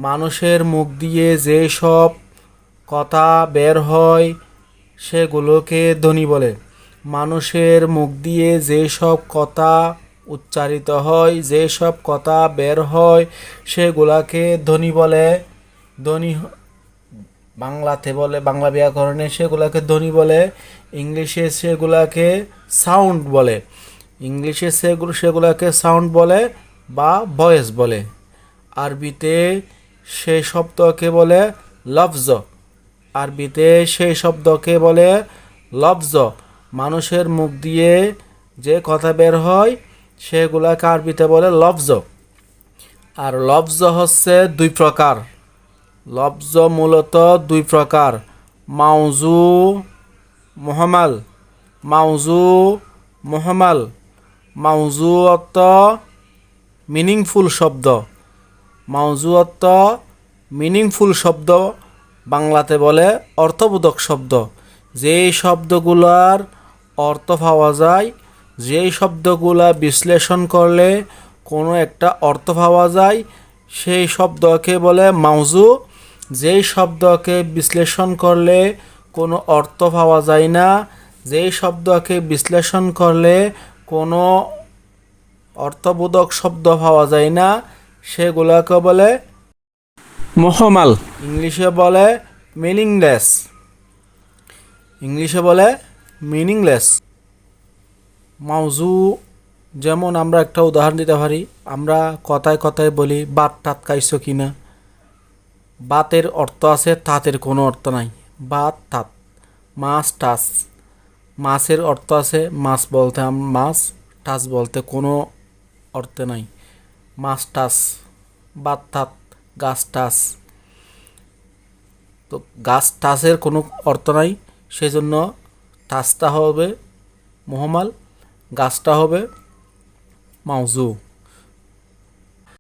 মানুষের মুখ দিয়ে যে সব কথা বের হয় সেগুলোকে ধ্বনি বলে। মানুষের মুখ দিয়ে যে সব কথা উচ্চারিত হয়, যে সব কথা বের হয় সেগুলাকে ধ্বনি বলে। ধ্বনি বাংলাতে বলে, বাংলা ব্যাকরণে সেগুলাকে ধ্বনি বলে। ইংলিশে সেগুলাকে সাউন্ড বলে। ইংলিশে সেগুলাকে সাউন্ড বলে বা ভয়েস বলে। আরবিতে সেই শব্দকে বলে লফজ। আরবিতে সেই শব্দকে বলে লফজ। মানুষের মুখ দিয়ে যে কথা বের হয় সেগুলাকে আরবিতে বলে লফজ। আর লফজ হচ্ছে দুই প্রকার। লফজ মূলত দুই প্রকার, মাউজু মুহমাল। মাউজু মুহমাল, মাউজু অর্থ মিনিংফুল শব্দ। মাউজু অর্থ মিনিংফুল শব্দ, বাংলাতে বলে অর্থবোধক শব্দ। যেই শব্দগুলার অর্থ পাওয়া যায়, যেই শব্দগুলা বিশ্লেষণ করলে কোনো একটা অর্থ পাওয়া যায়, সেই শব্দকে বলে মাউজু। যেই শব্দকে বিশ্লেষণ করলে কোনো অর্থ পাওয়া যায় না, যেই শব্দকে বিশ্লেষণ করলে কোনো অর্থবোধক শব্দ পাওয়া যায় না, সেগুলোকে বলে মুহমাল। ইংলিশে বলে মিনিংলেস। ইংলিশে বলে মিনিংলেস। মাউজু, যেমন আমরা একটা উদাহরণ দিতে পারি। আমরা কথায় কথায় বলি বাত টাত খাইছো কিনা। বাতের অর্থ আছে, তাতের কোনো অর্থ নাই। বাত তাত। মাছ টাছ, মাছের অর্থ আছে, মাছ বলতে মাছ, টাছ বলতে কোনো অর্থ নাই। মাছ টাছ, বাত তাত, গাছ টাছ। তো গাছ টাছের কোনো অর্থ নাই, সেজন্য টাছটা হবে মুহমাল, গাছটা হবে মাউজু।